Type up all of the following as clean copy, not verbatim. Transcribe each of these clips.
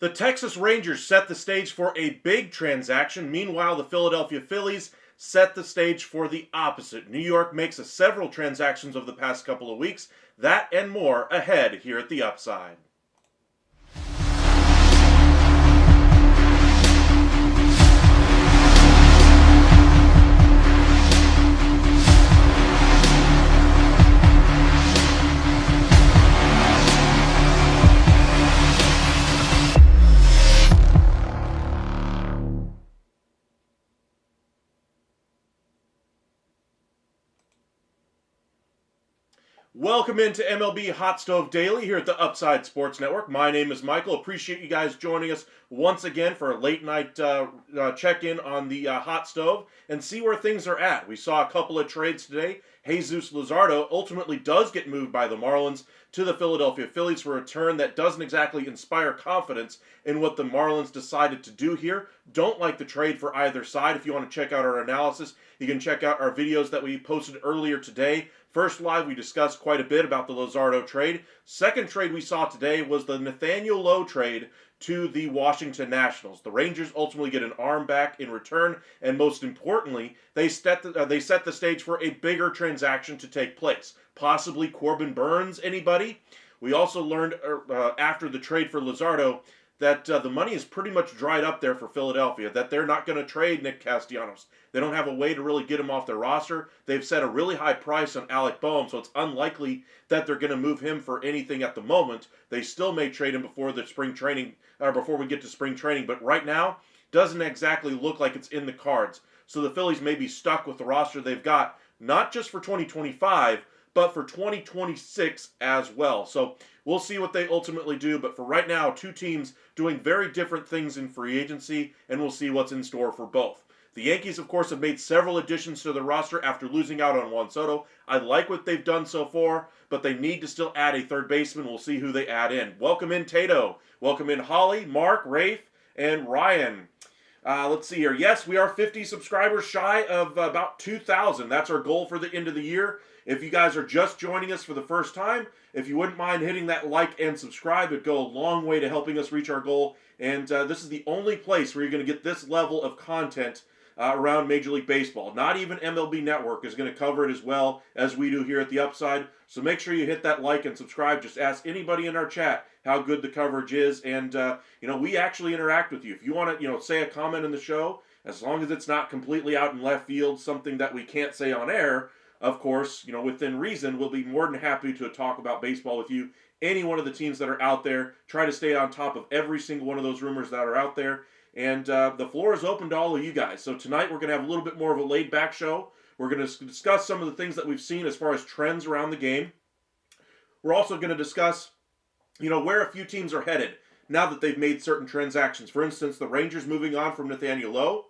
The Texas Rangers set the stage for a big transaction. Meanwhile, the Philadelphia Phillies set the stage for the opposite. New York makes several transactions over the past couple of weeks. That and more ahead here at the Upside. Welcome into MLB Hot Stove Daily here at the Upside Sports Network. My name is Michael. Appreciate you guys joining us once again for a late night check-in on the Hot Stove and see where things are at. We saw a couple of trades today. Jesus Luzardo ultimately does get moved by the Marlins to the Philadelphia Phillies for a return that doesn't exactly inspire confidence in what the Marlins decided to do here. Don't like the trade for either side. If you want to check out our analysis, you can check out our videos that we posted earlier today. First live, we discussed quite a bit about the Luzardo trade. Second trade we saw today was the Nathaniel Lowe trade to the Washington Nationals. The Rangers ultimately get an arm back in return, and most importantly, they set the stage for a bigger transaction to take place. Possibly Corbin Burnes, anybody? We also learned after the trade for Luzardo that the money is pretty much dried up there for Philadelphia, that they're not going to trade Nick Castellanos. They don't have a way to really get him off their roster. They've set a really high price on Alec Boehm, so it's unlikely that they're going to move him for anything at the moment. They still may trade him before the spring training, or before we get to spring training, but right now, doesn't exactly look like it's in the cards. So the Phillies may be stuck with the roster they've got, not just for 2025, but for 2026 as well. So we'll see what they ultimately do, but for right now, two teams doing very different things in free agency, and we'll see what's in store for both. The Yankees, of course, have made several additions to the roster after losing out on Juan Soto. I like what they've done so far, but they need to still add a third baseman. We'll see who they add in. Welcome in, Tato. Welcome in, Holly, Mark, Rafe, and Ryan. Let's see here. Yes, we are 50 subscribers shy of about 2,000. That's our goal for the end of the year. If you guys are just joining us for the first time, if you wouldn't mind hitting that like and subscribe, it'd go a long way to helping us reach our goal. And this is the only place where you're going to get this level of content around Major League Baseball. Not even MLB Network is going to cover it as well as we do here at the Upside. So make sure you hit that like and subscribe. Just ask anybody in our chat how good the coverage is. And, we actually interact with you. If you want to, say a comment in the show, as long as it's not completely out in left field, something that we can't say on air, of course, within reason, we'll be more than happy to talk about baseball with you. Any one of the teams that are out there, try to stay on top of every single one of those rumors that are out there. And the floor is open to all of you guys. So tonight we're going to have a little bit more of a laid-back show. We're going to discuss some of the things that we've seen as far as trends around the game. We're also going to discuss, where a few teams are headed now that they've made certain transactions. For instance, the Rangers moving on from Nathaniel Lowe.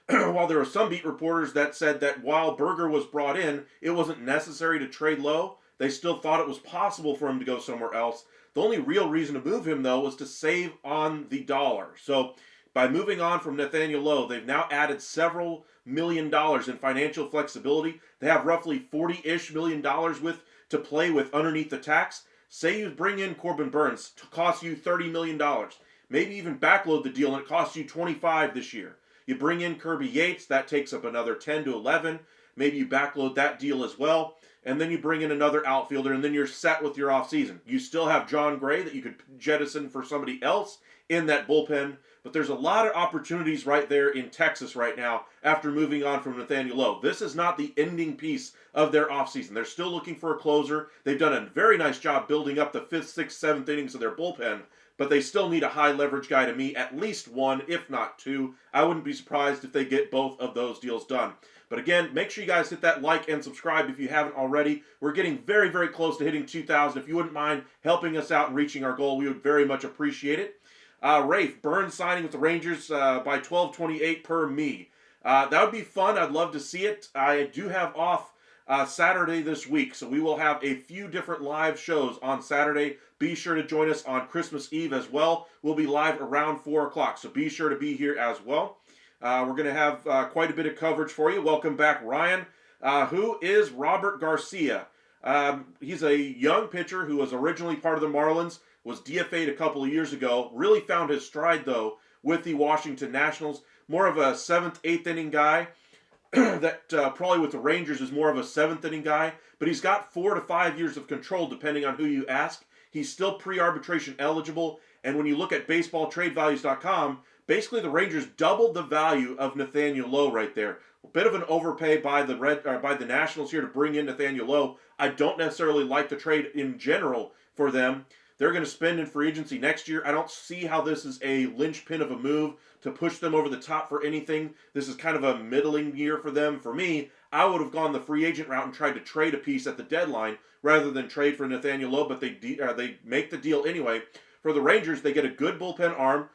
While there were some beat reporters that said that while Berger was brought in, it wasn't necessary to trade Lowe. They still thought it was possible for him to go somewhere else. The only real reason to move him, though, was to save on the dollar. So by moving on from Nathaniel Lowe, they've now added several $1 million in financial flexibility. They have roughly $40-ish million to play with underneath the tax. Say you bring in Corbin Burnes, to cost you $30 million. Maybe even backload the deal and it costs you $25 this year. You bring in Kirby Yates, that takes up another 10 to 11. Maybe you backload that deal as well. And then you bring in another outfielder, and then you're set with your offseason. You still have John Gray that you could jettison for somebody else in that bullpen. But there's a lot of opportunities right there in Texas right now after moving on from Nathaniel Lowe. This is not the ending piece of their offseason. They're still looking for a closer. They've done a very nice job building up the 5th, 6th, 7th innings of their bullpen. But they still need a high leverage guy to me, at least one, if not two. I wouldn't be surprised if they get both of those deals done. But again, make sure you guys hit that like and subscribe if you haven't already. We're getting very, very close to hitting 2,000. If you wouldn't mind helping us out and reaching our goal, we would very much appreciate it. Rafe, Burnes signing with the Rangers by $12.28 per me. That would be fun. I'd love to see it. I do have off Saturday this week, so we will have a few different live shows on Saturday. Be sure to join us on Christmas Eve as well. We'll be live around 4 o'clock, so be sure to be here as well. We're going to have quite a bit of coverage for you. Welcome back, Ryan. Who is Robert Garcia? He's a young pitcher who was originally part of the Marlins, was DFA'd a couple of years ago. Really found his stride, though, with the Washington Nationals. More of a 7th, 8th inning guy. That probably with the Rangers is more of a 7th inning guy. But he's got 4 to 5 years of control, depending on who you ask. He's still pre-arbitration eligible. And when you look at baseballtradevalues.com, basically the Rangers doubled the value of Nathaniel Lowe right there. A bit of an overpay by the Nationals here to bring in Nathaniel Lowe. I don't necessarily like the trade in general for them. They're going to spend in free agency next year. I don't see how this is a linchpin of a move to push them over the top for anything. This is kind of a middling year for them. For me, I would have gone the free agent route and tried to trade a piece at the deadline rather than trade for Nathaniel Lowe, but they make the deal anyway. For the Rangers, they get a good bullpen arm,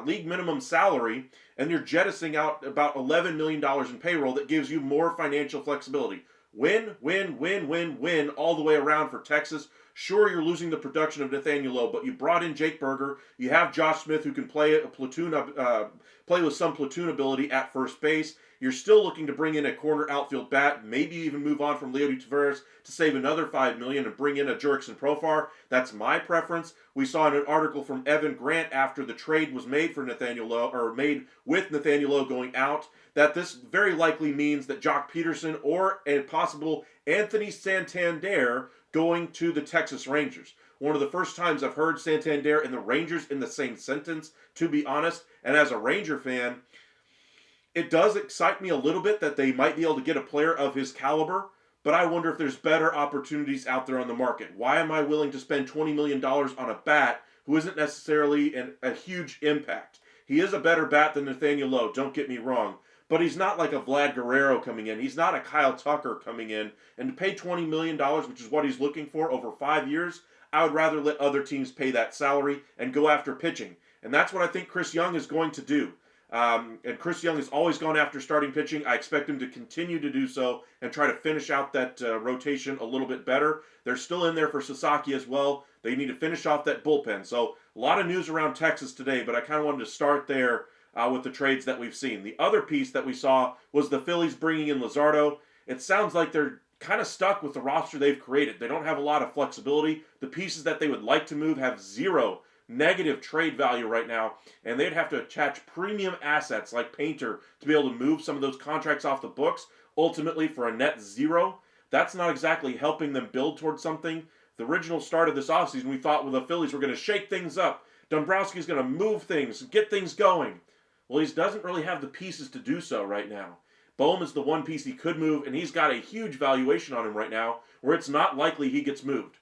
league minimum salary, and you're jettisoning out about $11 million in payroll that gives you more financial flexibility. Win, win, win, win, win all the way around for Texas. Sure, you're losing the production of Nathaniel Lowe, but you brought in Jake Burger. You have Josh Smith, who can play with some platoon ability at first base. You're still looking to bring in a corner outfield bat, maybe even move on from Leody Taveras to save another $5 million and bring in a Jurickson Profar. That's my preference. We saw in an article from Evan Grant after the trade was made for Nathaniel Lowe, or made with Nathaniel Lowe going out, that this very likely means that Jock Peterson or a possible Anthony Santander going to the Texas Rangers. One of the first times I've heard Santander and the Rangers in the same sentence, to be honest. And as a Ranger fan, it does excite me a little bit that they might be able to get a player of his caliber, but I wonder if there's better opportunities out there on the market. Why am I willing to spend $20 million on a bat who isn't necessarily a huge impact? He is a better bat than Nathaniel Lowe, don't get me wrong, but he's not like a Vlad Guerrero coming in. He's not a Kyle Tucker coming in. And to pay $20 million, which is what he's looking for over 5 years, I would rather let other teams pay that salary and go after pitching. And that's what I think Chris Young is going to do. And Chris Young has always gone after starting pitching. I expect him to continue to do so and try to finish out that rotation a little bit better. They're still in there for Sasaki as well. They need to finish off that bullpen. So a lot of news around Texas today, but I kind of wanted to start there with the trades that we've seen. The other piece that we saw was the Phillies bringing in Luzardo. It sounds like they're kind of stuck with the roster they've created. They don't have a lot of flexibility. The pieces that they would like to move have zero negative trade value right now, and they'd have to attach premium assets like Painter to be able to move some of those contracts off the books, ultimately for a net zero. That's not exactly helping them build towards something. The original start of this offseason, we thought, well, the Phillies were going to shake things up. Dombrowski's going to move things, get things going. Well, he doesn't really have the pieces to do so right now. Bohm is the one piece he could move, and he's got a huge valuation on him right now, where it's not likely he gets moved.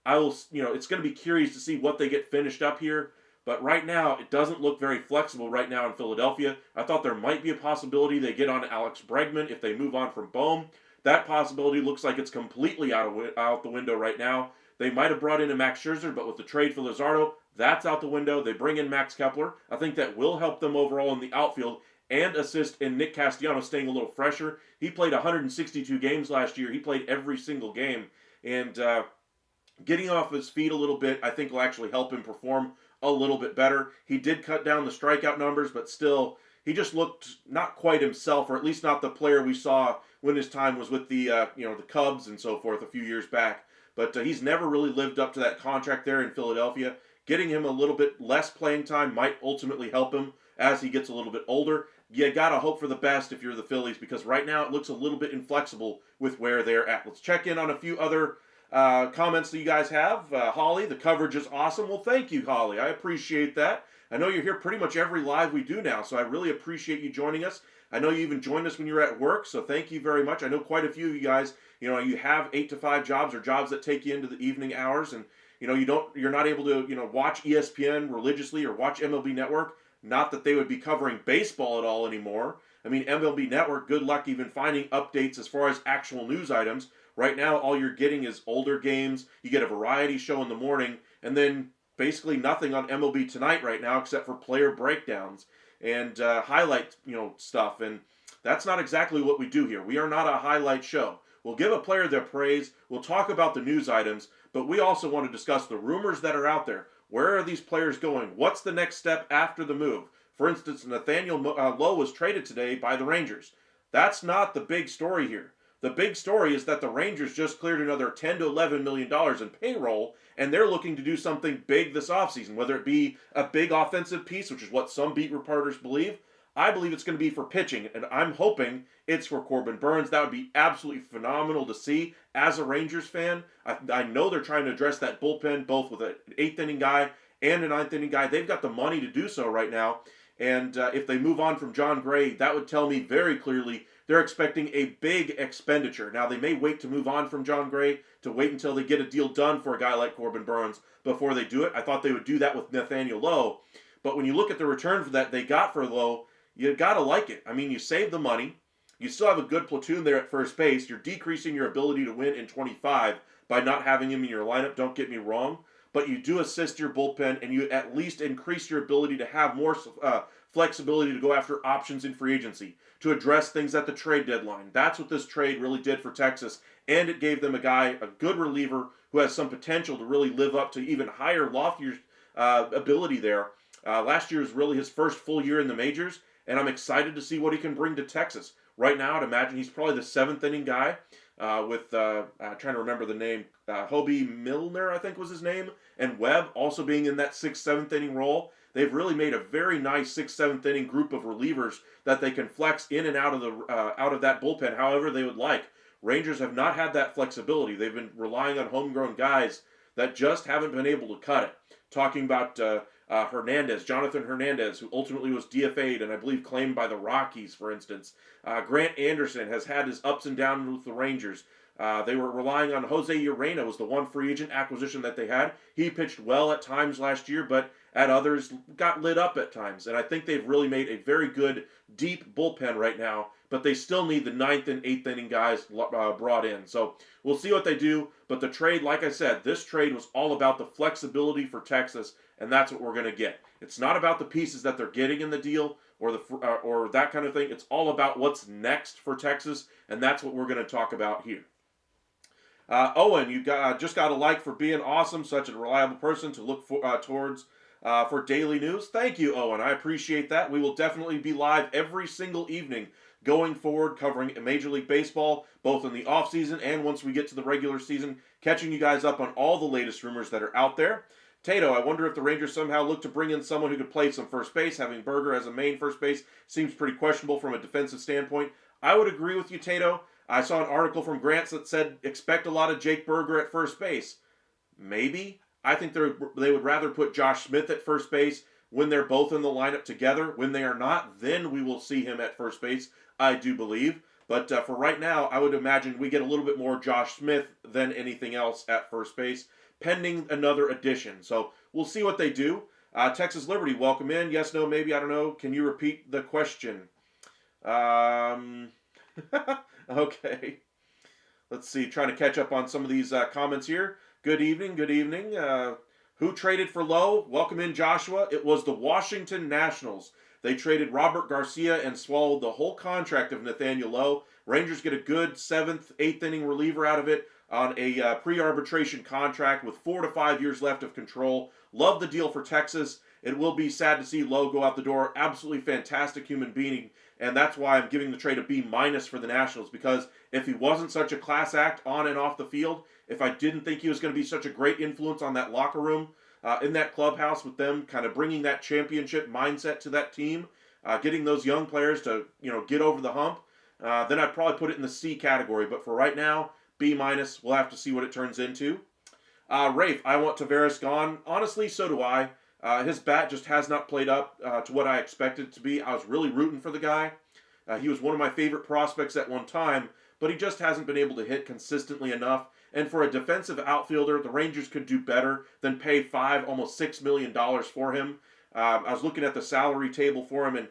It's going to be curious to see what they get finished up here, But right now, it doesn't look very flexible right now in Philadelphia. I thought there might be a possibility they get on Alex Bregman if they move on from Bohm. That possibility looks like it's completely out the window right now. They might have brought in a Max Scherzer, but with the trade for Luzardo, that's out the window. They bring in Max Kepler. I think that will help them overall in the outfield and assist in Nick Castellanos staying a little fresher. He played 162 games last year. He played every single game. And getting off his feet a little bit, I think will actually help him perform a little bit better. He did cut down the strikeout numbers, but still, he just looked not quite himself, or at least not the player we saw when his time was with the the Cubs and so forth a few years back. But he's never really lived up to that contract there in Philadelphia. Getting him a little bit less playing time might ultimately help him as he gets a little bit older. You gotta hope for the best if you're the Phillies, because right now it looks a little bit inflexible with where they're at. Let's check in on a few other comments that you guys have. Holly, the coverage is awesome. Well, thank you, Holly. I appreciate that. I know you're here pretty much every live we do now, so I really appreciate you joining us. I know you even joined us when you're at work, so thank you very much. I know quite a few of you guys, you have 8 to 5 jobs or jobs that take you into the evening hours, and you're not able to watch ESPN religiously or watch MLB Network. Not that they would be covering baseball at all anymore. I mean, MLB Network, good luck even finding updates as far as actual news items. Right now, all you're getting is older games. You get a variety show in the morning, and then basically nothing on MLB Tonight right now except for player breakdowns and highlight stuff. And that's not exactly what we do here. We are not a highlight show. We'll give a player their praise. We'll talk about the news items, but we also want to discuss the rumors that are out there. Where are these players going? What's the next step after the move? For instance, Nathaniel Lowe was traded today by the Rangers. That's not the big story here. The big story is that the Rangers just cleared another $10 to $11 million in payroll, and they're looking to do something big this offseason, whether it be a big offensive piece, which is what some beat reporters believe. I believe it's going to be for pitching, and I'm hoping it's for Corbin Burnes. That would be absolutely phenomenal to see as a Rangers fan. I know they're trying to address that bullpen, both with an 8th inning guy and a 9th inning guy. They've got the money to do so right now, and if they move on from John Gray, that would tell me very clearly they're expecting a big expenditure. Now, they may wait to move on from John Gray to wait until they get a deal done for a guy like Corbin Burnes before they do it. I thought they would do that with Nathaniel Lowe. But when you look at the return for that they got for Lowe, you got to like it. I mean, you save the money. You still have a good platoon there at first base. You're decreasing your ability to win in 25 by not having him in your lineup. Don't get me wrong. But you do assist your bullpen, and you at least increase your ability to have more flexibility to go after options in free agency, to address things at the trade deadline. That's what this trade really did for Texas, and it gave them a good reliever who has some potential to really live up to even higher, loftier ability there. Last year was really his first full year in the majors, and I'm excited to see what he can bring to Texas. Right now, I'd imagine he's probably the 7th inning guy with, trying to remember the name, Hobie Milner, I think was his name, and Webb also being in that 6th, 7th inning role. They've really made a very nice 6th, 7th inning group of relievers that they can flex in and out of that bullpen however they would like. Rangers have not had that flexibility. They've been relying on homegrown guys that just haven't been able to cut it. Talking about Jonathan Hernandez, who ultimately was DFA'd and I believe claimed by the Rockies, for instance. Grant Anderson has had his ups and downs with the Rangers. They were relying on Jose Urena, was the one free agent acquisition that they had. He pitched well at times last year, but at others got lit up at times. And I think they've really made a very good, deep bullpen right now, but they still need the 9th and 8th inning guys brought in. So we'll see what they do. But the trade, like I said, this trade was all about the flexibility for Texas, and that's what we're going to get. It's not about the pieces that they're getting in the deal or that kind of thing. It's all about what's next for Texas, and that's what we're going to talk about here. Owen, you just got a like for being awesome, such a reliable person to look towards for daily news. Thank you, Owen. I appreciate that. We will definitely be live every single evening going forward, covering Major League Baseball, both in the offseason and once we get to the regular season, catching you guys up on all the latest rumors that are out there. Tato, I wonder if the Rangers somehow look to bring in someone who could play some first base. Having Berger as a main first base seems pretty questionable from a defensive standpoint. I would agree with you, Tato. I saw an article from Grants that said expect a lot of Jake Berger at first base. Maybe. I think they would rather put Josh Smith at first base when they're both in the lineup together. When they are not, then we will see him at first base, I do believe. But for right now, I would imagine we get a little bit more Josh Smith than anything else at first base, pending another addition. So we'll see what they do. Texas Liberty, welcome in. Yes, no, maybe, I don't know. Can you repeat the question? Um, okay. Let's see, trying to catch up on some of these comments here. Good evening, good evening. Who traded for Lowe? Welcome in, Joshua. It was the Washington Nationals. They traded Robert Garcia and swallowed the whole contract of Nathaniel Lowe. Rangers get a good 7th, 8th inning reliever out of it on a pre-arbitration contract with 4 to 5 years left of control. Love the deal for Texas. It will be sad to see Lowe go out the door. Absolutely fantastic human being, and that's why I'm giving the trade a B- for the Nationals, because if he wasn't such a class act on and off the field, if I didn't think he was going to be such a great influence on that locker room, in that clubhouse with them, kind of bringing that championship mindset to that team, getting those young players to get over the hump, then I'd probably put it in the C category. But for right now, B-. We'll have to see what it turns into. Rafe, I want Tavares gone. Honestly, so do I. His bat just has not played up to what I expected it to be. I was really rooting for the guy. He was one of my favorite prospects at one time, but he just hasn't been able to hit consistently enough. And for a defensive outfielder, the Rangers could do better than pay almost $6 million for him. I was looking at the salary table for him, and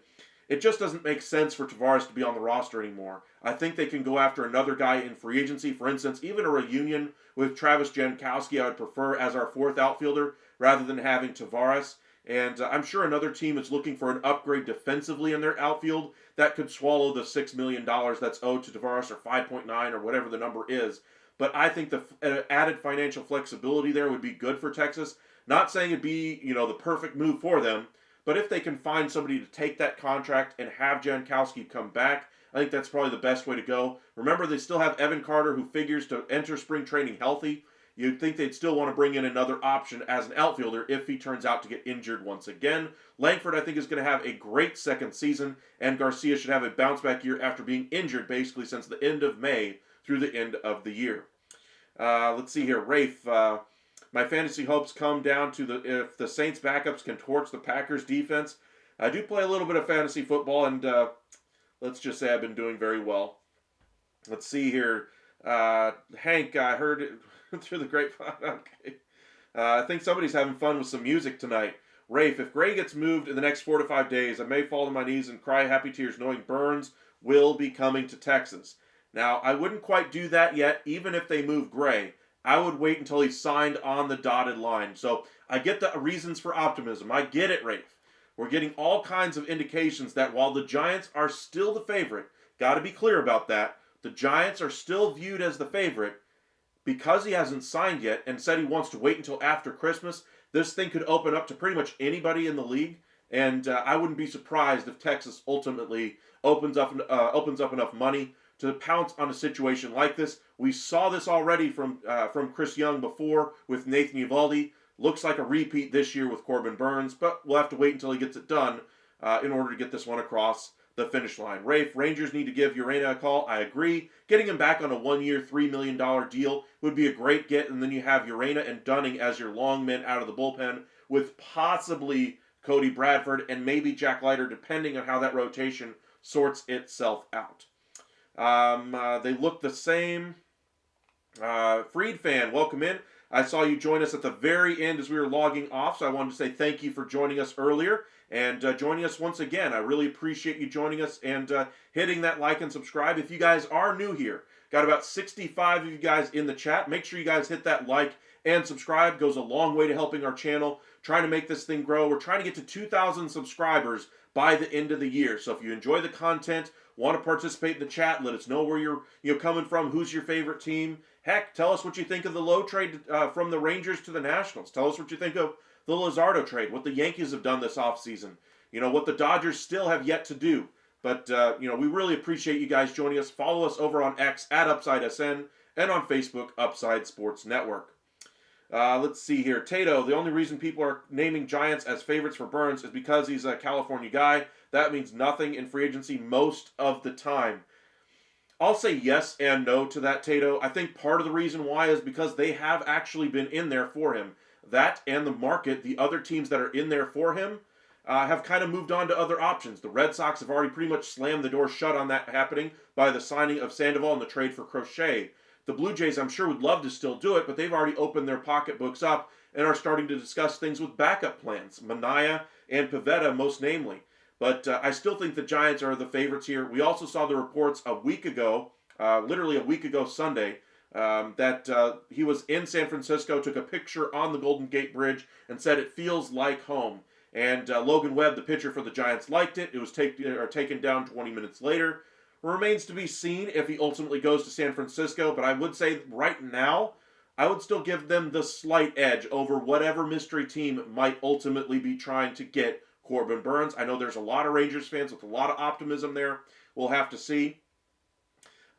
it just doesn't make sense for Tavares to be on the roster anymore. I think they can go after another guy in free agency. For instance, even a reunion with Travis Jankowski I would prefer as our 4th outfielder rather than having Tavares. And I'm sure another team is looking for an upgrade defensively in their outfield that could swallow the $6 million that's owed to Tavares, or 5.9 or whatever the number is. But I think the added financial flexibility there would be good for Texas. Not saying it'd be, the perfect move for them, but if they can find somebody to take that contract and have Jankowski come back, I think that's probably the best way to go. Remember, they still have Evan Carter, who figures to enter spring training healthy. You'd think they'd still want to bring in another option as an outfielder if he turns out to get injured once again. Langford, I think, is going to have a great second season, and Garcia should have a bounce-back year after being injured basically since the end of May through the end of the year. Let's see here. Rafe, my fantasy hopes come down to if the Saints backups can torch the Packers defense. I do play a little bit of fantasy football, and let's just say I've been doing very well. Let's see here. Hank, I heard it through the grapevine. Okay. I think somebody's having fun with some music tonight. Rafe, if Gray gets moved in the next 4 to 5 days, I may fall to my knees and cry happy tears knowing Burnes will be coming to Texas. Now, I wouldn't quite do that yet, even if they move Gray. I would wait until he's signed on the dotted line. So I get the reasons for optimism. I get it, Rafe. We're getting all kinds of indications that while the Giants are still the favorite, got to be clear about that, the Giants are still viewed as the favorite. Because he hasn't signed yet and said he wants to wait until after Christmas, this thing could open up to pretty much anybody in the league. And I wouldn't be surprised if Texas ultimately opens up enough money to pounce on a situation like this. We saw this already from Chris Young before with Nathan Eovaldi. Looks like a repeat this year with Corbin Burnes, but we'll have to wait until he gets it done in order to get this one across the finish line. Rafe, Rangers need to give Urena a call. I agree. Getting him back on a 1-year, $3 million deal would be a great get, and then you have Urena and Dunning as your long men out of the bullpen with possibly Cody Bradford and maybe Jack Leiter, depending on how that rotation sorts itself out. They look the same. Freed fan, welcome in. I saw you join us at the very end as we were logging off, so I wanted to say thank you for joining us earlier and joining us once again. I really appreciate you joining us and hitting that like and subscribe. If you guys are new here, got about 65 of you guys in the chat. Make sure you guys hit that like and subscribe. It goes a long way to helping our channel, trying to make this thing grow. We're trying to get to 2,000 subscribers by the end of the year. So if you enjoy the content, want to participate in the chat, let us know where you're coming from, who's your favorite team. Heck, tell us what you think of the Lowe trade from the Rangers to the Nationals. Tell us what you think of the Luzardo trade, what the Yankees have done this offseason, what the Dodgers still have yet to do. But, we really appreciate you guys joining us. Follow us over on X at UpsideSN and on Facebook, Upside Sports Network. Let's see here. Tato, the only reason people are naming Giants as favorites for Burnes is because he's a California guy. That means nothing in free agency most of the time. I'll say yes and no to that, Tato. I think part of the reason why is because they have actually been in there for him. That and the market, the other teams that are in there for him, have kind of moved on to other options. The Red Sox have already pretty much slammed the door shut on that happening by the signing of Sandoval and the trade for Crochet. The Blue Jays, I'm sure, would love to still do it, but they've already opened their pocketbooks up and are starting to discuss things with backup plans, Manaea and Pivetta most namely. But I still think the Giants are the favorites here. We also saw the reports a week ago, literally a week ago Sunday, that he was in San Francisco, took a picture on the Golden Gate Bridge, and said it feels like home. And Logan Webb, the pitcher for the Giants, liked it. It was taken down 20 minutes later. Remains to be seen if he ultimately goes to San Francisco, but I would say right now, I would still give them the slight edge over whatever mystery team might ultimately be trying to get Corbin Burnes. I know there's a lot of Rangers fans with a lot of optimism there. We'll have to see.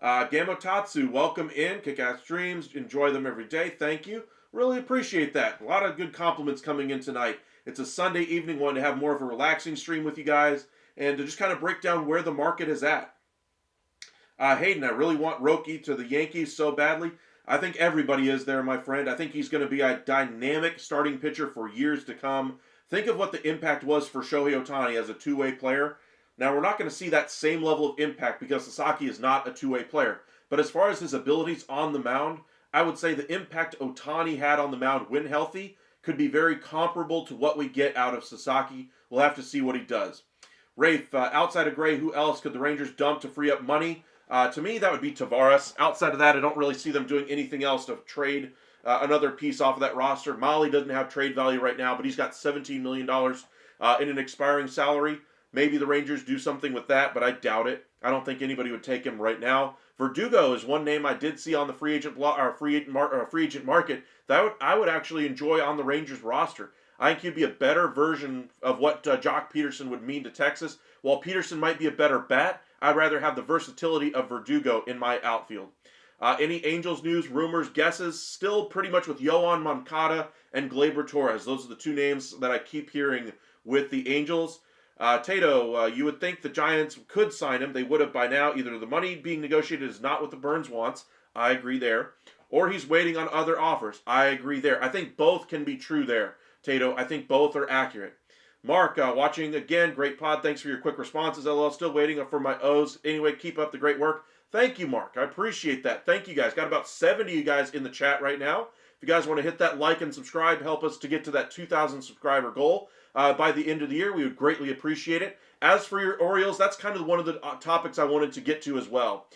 Gamotatsu, welcome in. Kick-ass streams. Enjoy them every day. Thank you. Really appreciate that. A lot of good compliments coming in tonight. It's a Sunday evening. Wanted to have more of a relaxing stream with you guys and to just kind of break down where the market is at. Hayden, I really want Roki to the Yankees so badly. I think everybody is there, my friend. I think he's going to be a dynamic starting pitcher for years to come. Think of what the impact was for Shohei Ohtani as a two-way player. Now, we're not going to see that same level of impact because Sasaki is not a two-way player. But as far as his abilities on the mound, I would say the impact Ohtani had on the mound when healthy could be very comparable to what we get out of Sasaki. We'll have to see what he does. Rafe, outside of Gray, who else could the Rangers dump to free up money? To me, that would be Tavares. Outside of that, I don't really see them doing anything else to trade another piece off of that roster. Molly doesn't have trade value right now, but he's got $17 million in an expiring salary. Maybe the Rangers do something with that, but I doubt it. I don't think anybody would take him right now. Verdugo is one name I did see on the free agent market that I would actually enjoy on the Rangers roster. I think he'd be a better version of what Jock Peterson would mean to Texas. While Peterson might be a better bat, I'd rather have the versatility of Verdugo in my outfield. Any Angels news, rumors, guesses? Still pretty much with Yohan Moncada and Gleyber Torres. Those are the two names that I keep hearing with the Angels. Tato, you would think the Giants could sign him. They would have by now. Either the money being negotiated is not what the Burnes wants. I agree there. Or he's waiting on other offers. I agree there. I think both can be true there, Tato. I think both are accurate. Mark, watching again. Great pod. Thanks for your quick responses. LOL, still waiting for my O's. Anyway, keep up the great work. Thank you, Mark. I appreciate that. Thank you, guys. Got about 70 of you guys in the chat right now. If you guys want to hit that like and subscribe, help us to get to that 2,000 subscriber goal by the end of the year. We would greatly appreciate it. As for your Orioles, that's kind of one of the topics I wanted to get to as well.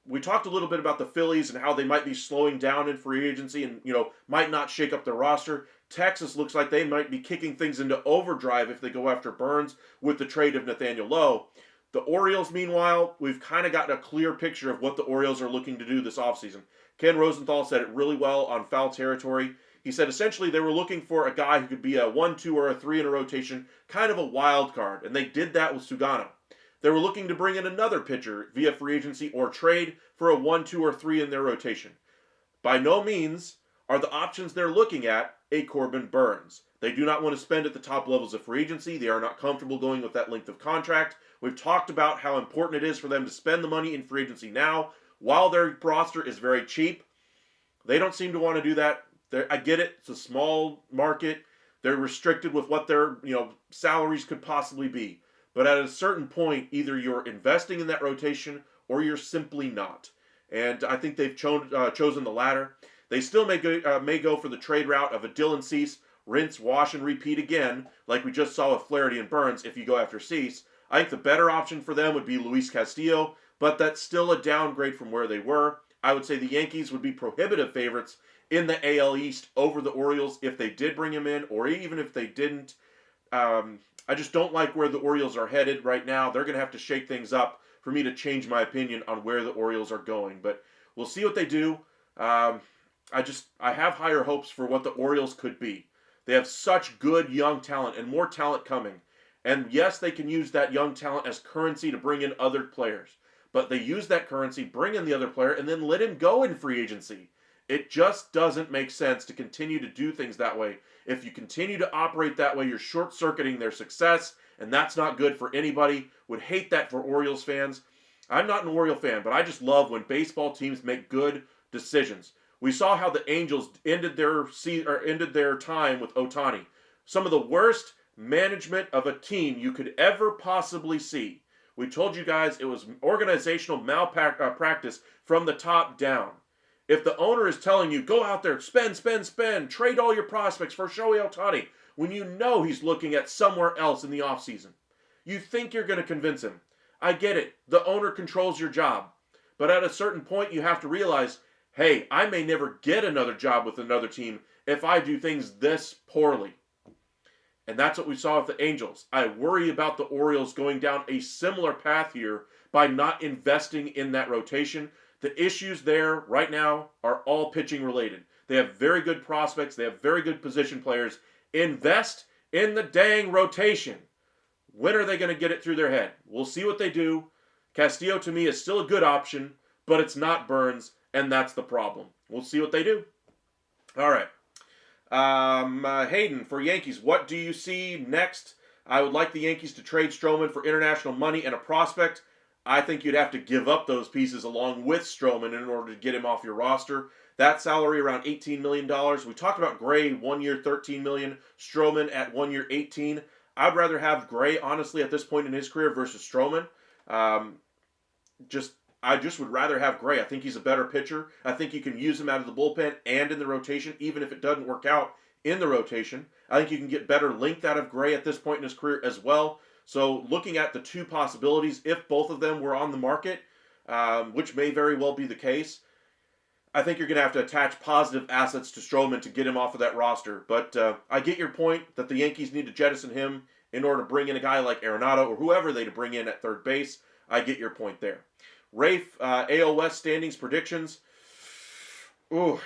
We talked a little bit about the Phillies and how they might be slowing down in free agency and, might not shake up their roster. Texas looks like they might be kicking things into overdrive if they go after Burnes with the trade of Nathaniel Lowe. The Orioles, meanwhile, we've kind of gotten a clear picture of what the Orioles are looking to do this offseason. Ken Rosenthal said it really well on Foul Territory. He said essentially they were looking for a guy who could be a 1, 2, or a 3 in a rotation, kind of a wild card, and they did that with Sugano. They were looking to bring in another pitcher via free agency or trade for a 1, 2, or 3 in their rotation. By no means are the options they're looking at a Corbin Burnes. They do not want to spend at the top levels of free agency. They are not comfortable going with that length of contract. We've talked about how important it is for them to spend the money in free agency now while their roster is very cheap. They don't seem to want to do that. I get it. It's a small market. They're restricted with what their salaries could possibly be. But at a certain point, either you're investing in that rotation or you're simply not. And I think they've chosen the latter. They still may go for the trade route of a Dylan Cease, rinse, wash, and repeat again, like we just saw with Flaherty and Burnes if you go after Cease. I think the better option for them would be Luis Castillo, but that's still a downgrade from where they were. I would say the Yankees would be prohibitive favorites in the AL East over the Orioles if they did bring him in, or even if they didn't. I just don't like where the Orioles are headed right now. They're going to have to shake things up for me to change my opinion on where the Orioles are going. But we'll see what they do. I have higher hopes for what the Orioles could be. They have such good young talent and more talent coming. And yes, they can use that young talent as currency to bring in other players. But they use that currency, bring in the other player, and then let him go in free agency. It just doesn't make sense to continue to do things that way. If you continue to operate that way, you're short-circuiting their success, and that's not good for anybody. Would hate that for Orioles fans. I'm not an Oriole fan, but I just love when baseball teams make good decisions. We saw how the Angels ended their time with Ohtani. Some of the worst management of a team you could ever possibly see. We told you guys it was organizational malpractice from the top down. If the owner is telling you, go out there, spend, spend, spend, trade all your prospects for Shohei Ohtani, when you know he's looking at somewhere else in the offseason, you think you're going to convince him. I get it. The owner controls your job. But at a certain point, you have to realize, hey, I may never get another job with another team if I do things this poorly. And that's what we saw with the Angels. I worry about the Orioles going down a similar path here by not investing in that rotation. The issues there right now are all pitching related. They have very good prospects. They have very good position players. Invest in the dang rotation. When are they going to get it through their head? We'll see what they do. Castillo, to me, is still a good option, but it's not Burnes, and that's the problem. We'll see what they do. All right. Hayden, for Yankees, what do you see next? I would like the Yankees to trade Stroman for international money and a prospect. I think you'd have to give up those pieces along with Stroman in order to get him off your roster. That salary around $18 million. We talked about Gray, 1 year, $13 million. Stroman at 1 year, $18 million. I'd rather have Gray, honestly, at this point in his career versus Stroman. I just would rather have Gray. I think he's a better pitcher. I think you can use him out of the bullpen and in the rotation, even if it doesn't work out in the rotation. I think you can get better length out of Gray at this point in his career as well. So looking at the two possibilities, if both of them were on the market, which may very well be the case, I think you're going to have to attach positive assets to Stroman to get him off of that roster. But I get your point that the Yankees need to jettison him in order to bring in a guy like Arenado or whoever they to bring in at third base. I get your point there. Rafe, AL West standings predictions. Ooh.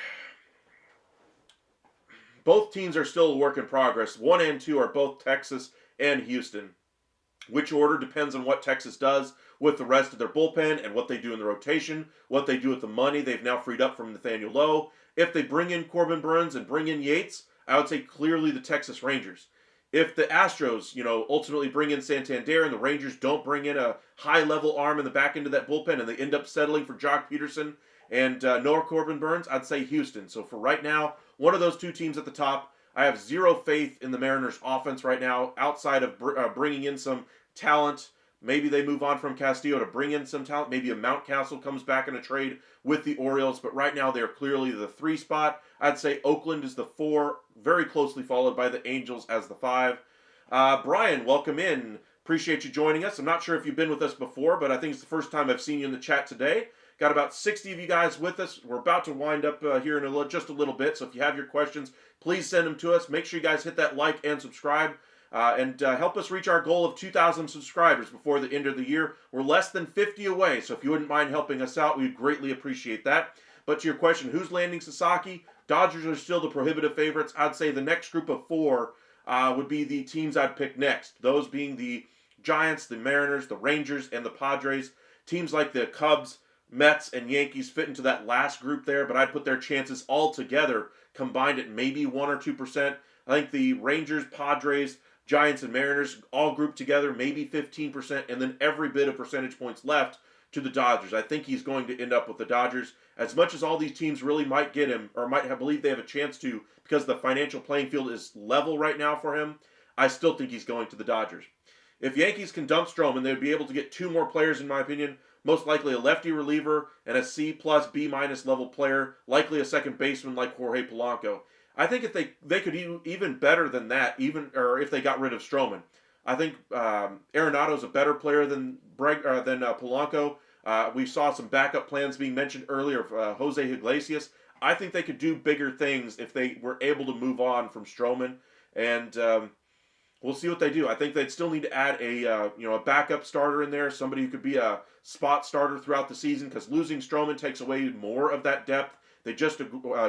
Both teams are still a work in progress. 1 and 2 are both Texas and Houston. Which order depends on what Texas does with the rest of their bullpen and what they do in the rotation, what they do with the money they've now freed up from Nathaniel Lowe. If they bring in Corbin Burnes and bring in Yates, I would say clearly the Texas Rangers. If the Astros, ultimately bring in Santander and the Rangers don't bring in a high-level arm in the back end of that bullpen and they end up settling for Jock Peterson and Noah Corbin Burnes, I'd say Houston. So for right now, one of those two teams at the top. I have zero faith in the Mariners' offense right now outside of bringing in some talent. Maybe they move on from Castillo to bring in some talent. Maybe a Mountcastle comes back in a trade with the Orioles. But right now, they're clearly the 3 spot. I'd say Oakland is the 4, very closely followed by the Angels as the 5. Brian, welcome in. Appreciate you joining us. I'm not sure if you've been with us before, but I think it's the first time I've seen you in the chat today. Got about 60 of you guys with us. We're about to wind up here in just a little bit. So if you have your questions, please send them to us. Make sure you guys hit that like and subscribe. And help us reach our goal of 2,000 subscribers before the end of the year. We're less than 50 away, so if you wouldn't mind helping us out, we'd greatly appreciate that. But to your question, who's landing Sasaki? Dodgers are still the prohibitive favorites. I'd say the next group of 4 would be the teams I'd pick next. Those being the Giants, the Mariners, the Rangers, and the Padres. Teams like the Cubs, Mets, and Yankees fit into that last group there, but I'd put their chances all together combined at maybe 1 or 2%. I think the Rangers, Padres, Giants, and Mariners all grouped together, maybe 15%, and then every bit of percentage points left to the Dodgers. I think he's going to end up with the Dodgers. As much as all these teams really might get him, or believe they have a chance to, because the financial playing field is level right now for him, I still think he's going to the Dodgers. If Yankees can dump Stroman, they would be able to get 2 more players, in my opinion. Most likely a lefty reliever and a C+, B- level player, likely a second baseman like Jorge Polanco. I think if they could even better than that, or if they got rid of Stroman. I think Arenado's a better player than Polanco. We saw some backup plans being mentioned earlier of Jose Iglesias. I think they could do bigger things if they were able to move on from Stroman, and we'll see what they do. I think they'd still need to add a backup starter in there, somebody who could be a spot starter throughout the season, because losing Stroman takes away more of that depth. They just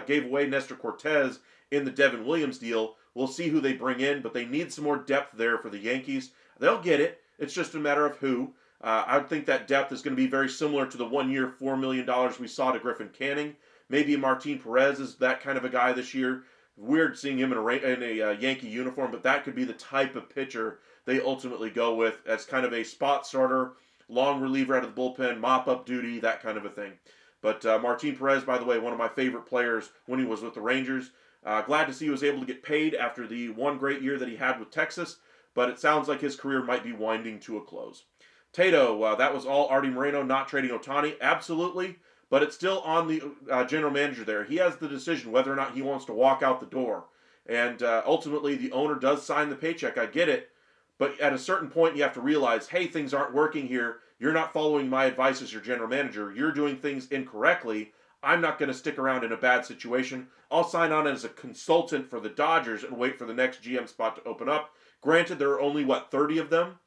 gave away Nestor Cortez in the Devin Williams deal. We'll see who they bring in, but they need some more depth there for the Yankees. They'll get it. It's just a matter of who. I think that depth is going to be very similar to the 1 year, $4 million we saw to Griffin Canning. Maybe Martin Perez is that kind of a guy this year. Weird seeing him in a Yankee uniform, but that could be the type of pitcher they ultimately go with as kind of a spot starter, long reliever out of the bullpen, mop-up duty, that kind of a thing. But Martin Perez, by the way, one of my favorite players when he was with the Rangers. Glad to see he was able to get paid after the one great year that he had with Texas, but it sounds like his career might be winding to a close. Tato, that was all Artie Moreno not trading Ohtani. Absolutely, but it's still on the general manager there. He has the decision whether or not he wants to walk out the door. And ultimately, the owner does sign the paycheck. I get it. But at a certain point, you have to realize, hey, things aren't working here. You're not following my advice as your general manager. You're doing things incorrectly. I'm not going to stick around in a bad situation. I'll sign on as a consultant for the Dodgers and wait for the next GM spot to open up. Granted, there are only, 30 of them?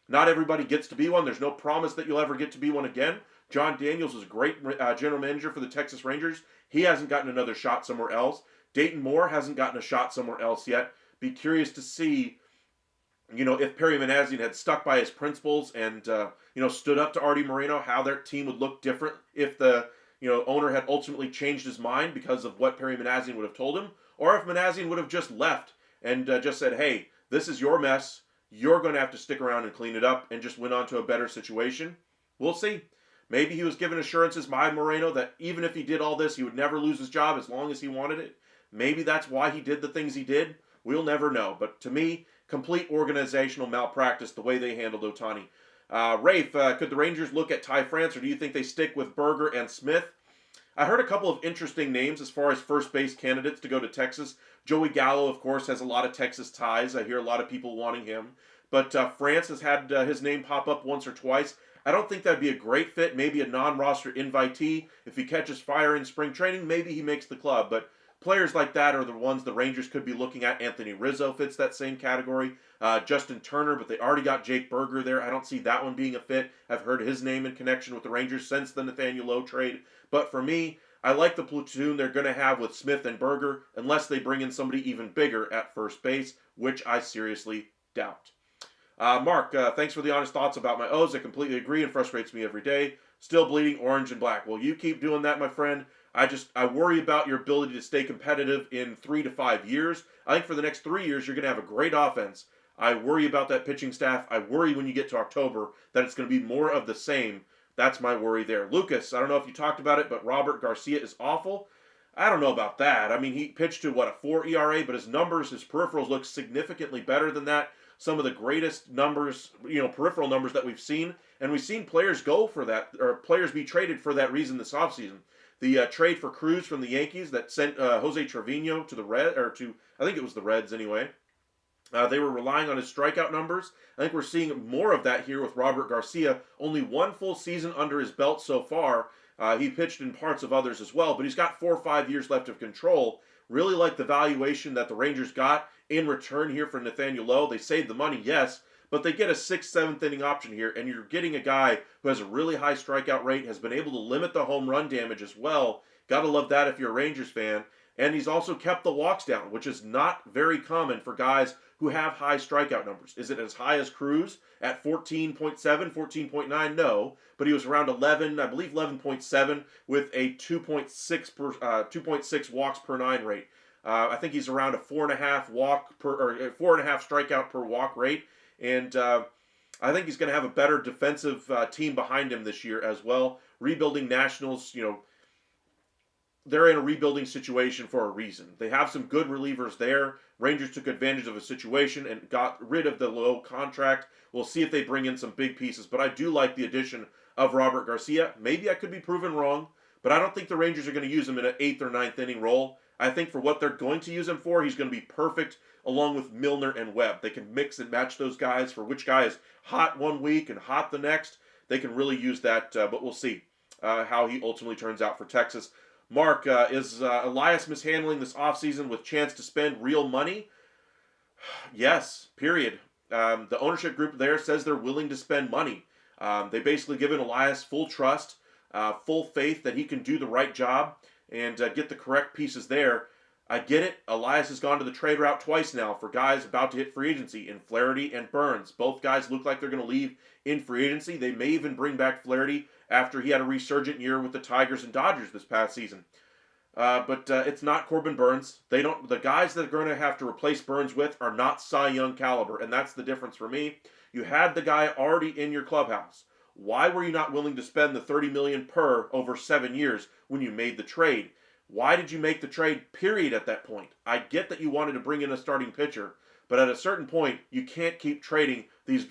Not everybody gets to be one. There's no promise that you'll ever get to be one again. John Daniels is a great general manager for the Texas Rangers. He hasn't gotten another shot somewhere else. Dayton Moore hasn't gotten a shot somewhere else yet. Be curious to see, if Perry Manassian had stuck by his principles and, stood up to Artie Moreno, how their team would look different if the, owner had ultimately changed his mind because of what Perry Manassian would have told him, or if Manassian would have just left and just said, hey, this is your mess. You're going to have to stick around and clean it up and just went on to a better situation. We'll see. Maybe he was given assurances by Moreno that even if he did all this, he would never lose his job as long as he wanted it. Maybe that's why he did the things he did. We'll never know. But to me, complete organizational malpractice the way they handled Ohtani. Rafe, could the Rangers look at Ty France, or do you think they stick with Berger and Smith? I heard a couple of interesting names as far as first base candidates to go to Texas. Joey Gallo, of course, has a lot of Texas ties. I hear a lot of people wanting him. But France has had his name pop up once or twice. I don't think that'd be a great fit. Maybe a non-roster invitee. If he catches fire in spring training, maybe he makes the club. But players like that are the ones the Rangers could be looking at. Anthony Rizzo fits that same category. Justin Turner, but they already got Jake Berger there. I don't see that one being a fit. I've heard his name in connection with the Rangers since the Nathaniel Lowe trade. But for me, I like the platoon they're going to have with Smith and Berger, unless they bring in somebody even bigger at first base, which I seriously doubt. Mark, thanks for the honest thoughts about my O's. I completely agree and frustrates me every day. Still bleeding orange and black. Well, you keep doing that, my friend. I worry about your ability to stay competitive in 3 to 5 years. I think for the next 3 years, you're going to have a great offense. I worry about that pitching staff. I worry when you get to October that it's going to be more of the same. That's my worry there. Lucas, I don't know if you talked about it, but Robert Garcia is awful. I don't know about that. I mean, he pitched to, a 4 ERA, but his numbers, his peripherals look significantly better than that. Some of the greatest numbers, peripheral numbers that we've seen. And we've seen players go for that, or players be traded for that reason this offseason. The trade for Cruz from the Yankees that sent Jose Trevino to the I think it was the Reds anyway. They were relying on his strikeout numbers. I think we're seeing more of that here with Robert Garcia. Only one full season under his belt so far. He pitched in parts of others as well, but he's got 4 or 5 years left of control. Really like the valuation that the Rangers got in return here for Nathaniel Lowe. They saved the money, yes, but they get a 6th, 7th inning option here, and you're getting a guy who has a really high strikeout rate, has been able to limit the home run damage as well. Gotta love that if you're a Rangers fan. And he's also kept the walks down, which is not very common for guys who have high strikeout numbers. Is it as high as Cruz at 14.7, 14.9? No, but he was around 11, I believe 11.7 with a 2.6 walks per 9 rate. I think he's around a 4.5 4.5 strikeout per walk rate, and I think he's going to have a better defensive team behind him this year as well. Rebuilding Nationals, they're in a rebuilding situation for a reason. They have some good relievers there. Rangers took advantage of a situation and got rid of the Lowe contract. We'll see if they bring in some big pieces, but I do like the addition of Robert Garcia. Maybe I could be proven wrong, but I don't think the Rangers are going to use him in an 8th or 9th inning role. I think for what they're going to use him for, he's going to be perfect along with Milner and Webb. They can mix and match those guys for which guy is hot one week and hot the next. They can really use that, but we'll see how he ultimately turns out for Texas. Mark, is Elias mishandling this offseason with chance to spend real money? Yes, period. The ownership group there says they're willing to spend money. They basically given Elias full trust, full faith that he can do the right job and get the correct pieces there. I get it. Elias has gone to the trade route twice now for guys about to hit free agency in Flaherty and Burnes. Both guys look like they're going to leave in free agency. They may even bring back Flaherty after he had a resurgent year with the Tigers and Dodgers this past season. But it's not Corbin Burnes. The guys that are going to have to replace Burnes with are not Cy Young caliber, and that's the difference for me. You had the guy already in your clubhouse. Why were you not willing to spend the $30 million per over 7 years when you made the trade? Why did you make the trade, period, at that point? I get that you wanted to bring in a starting pitcher, but at a certain point, you can't keep trading these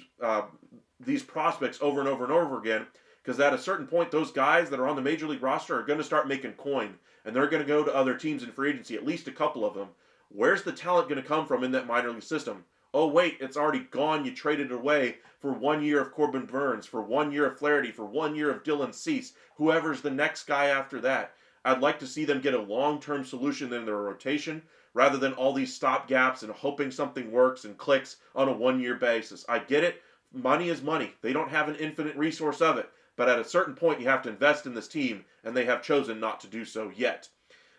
prospects over and over and over again, Because at a certain point, those guys that are on the major league roster are going to start making coin, and they're going to go to other teams in free agency, at least a couple of them. Where's the talent going to come from in that minor league system? Oh, wait, it's already gone. You traded it away for 1 year of Corbin Burnes, for 1 year of Flaherty, for 1 year of Dylan Cease, whoever's the next guy after that. I'd like to see them get a long-term solution in their rotation rather than all these stop gaps and hoping something works and clicks on a 1 year basis. I get it. Money is money. They don't have an infinite resource of it. But at a certain point, you have to invest in this team, and they have chosen not to do so yet.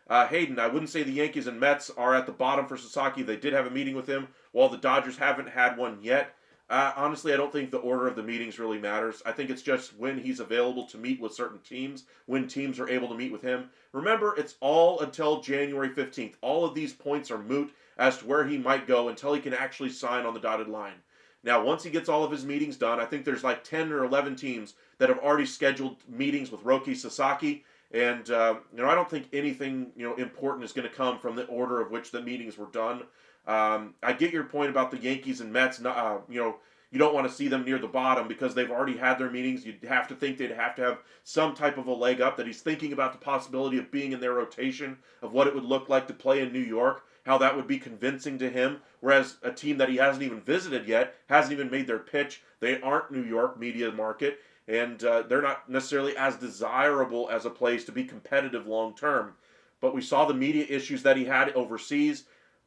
Hayden, I wouldn't say the Yankees and Mets are at the bottom for Sasaki. They did have a meeting with him, while the Dodgers haven't had one yet. Honestly, I don't think the order of the meetings really matters. I think it's just when he's available to meet with certain teams, when teams are able to meet with him. Remember, it's all until January 15th. All of these points are moot as to where he might go until he can actually sign on the dotted line. Now, once he gets all of his meetings done, I think there's like 10 or 11 teams that have already scheduled meetings with Roki Sasaki. And, I don't think anything, important is going to come from the order of which the meetings were done. I get your point about the Yankees and Mets. You don't want to see them near the bottom because they've already had their meetings. You'd have to think they'd have to have some type of a leg up, that he's thinking about the possibility of being in their rotation, of what it would look like to play in New York, how that would be convincing to him, whereas a team that he hasn't even visited yet, hasn't even made their pitch, they aren't New York media market, and they're not necessarily as desirable as a place to be competitive long term. But we saw the media issues that he had overseas.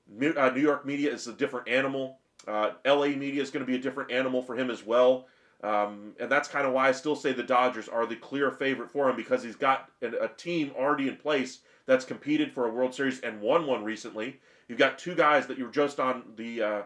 New York media is a different animal. LA media is going to be a different animal for him as well. And that's kind of why I still say the Dodgers are the clear favorite for him, because he's got a team already in place that's competed for a World Series and won one recently. You've got two guys that you're just on the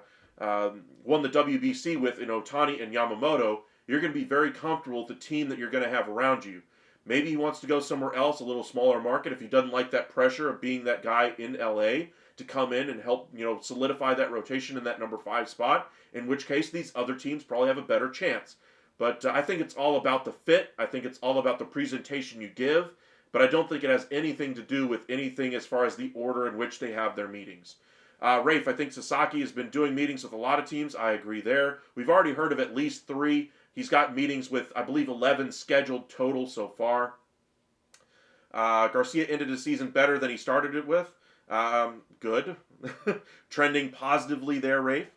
won the WBC with in Ohtani and Yamamoto. You're going to be very comfortable with the team that you're going to have around you. Maybe he wants to go somewhere else, a little smaller market, if he doesn't like that pressure of being that guy in LA to come in and help, solidify that rotation in that number 5 spot, in which case these other teams probably have a better chance. But I think it's all about the fit. I think it's all about the presentation you give, but I don't think it has anything to do with anything as far as the order in which they have their meetings. Rafe, I think Sasaki has been doing meetings with a lot of teams. I agree there. We've already heard of at least 3. He's got meetings with, I believe, 11 scheduled total so far. Garcia ended the season better than he started it with. Good. Trending positively there, Rafe.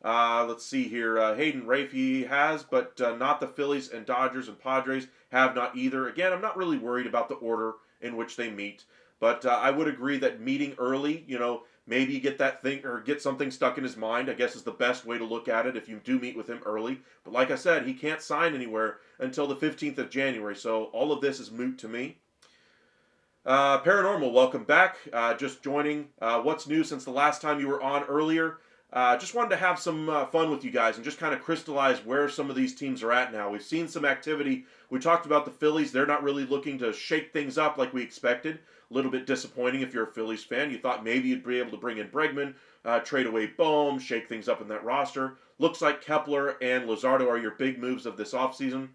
Let's see here. Hayden, Rafe, he has, but not the Phillies and Dodgers and Padres have not either. Again, I'm not really worried about the order in which they meet, but I would agree that meeting early, maybe you get that thing or get something stuck in his mind, I guess is the best way to look at it if you do meet with him early. But like I said, he can't sign anywhere until the 15th of January, so all of this is moot to me. Paranormal, welcome back. Just joining. What's new since the last time you were on earlier? Just wanted to have some fun with you guys and just kind of crystallize where some of these teams are at now. We've seen some activity. We talked about the Phillies. They're not really looking to shake things up like we expected. A little bit disappointing if you're a Phillies fan. You thought maybe you'd be able to bring in Bregman, trade away Bohm, shake things up in that roster. Looks like Kepler and Luzardo are your big moves of this offseason.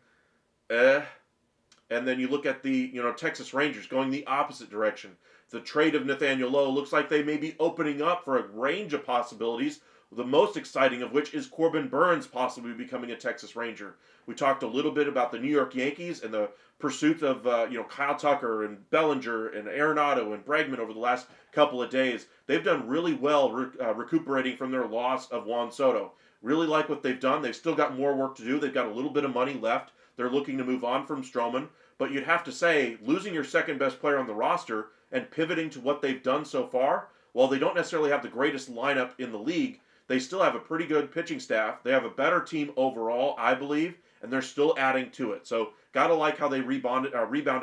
And then you look at the Texas Rangers going the opposite direction. The trade of Nathaniel Lowe looks like they may be opening up for a range of possibilities, the most exciting of which is Corbin Burnes possibly becoming a Texas Ranger. We talked a little bit about the New York Yankees and the pursuit of Kyle Tucker and Bellinger and Arenado and Bregman over the last couple of days. They've done really well recuperating from their loss of Juan Soto. Really like what they've done. They've still got more work to do. They've got a little bit of money left. They're looking to move on from Stroman. But you'd have to say, losing your second best player on the roster and pivoting to what they've done so far, while they don't necessarily have the greatest lineup in the league, they still have a pretty good pitching staff. They have a better team overall, I believe, and they're still adding to it. So, gotta like how they rebounded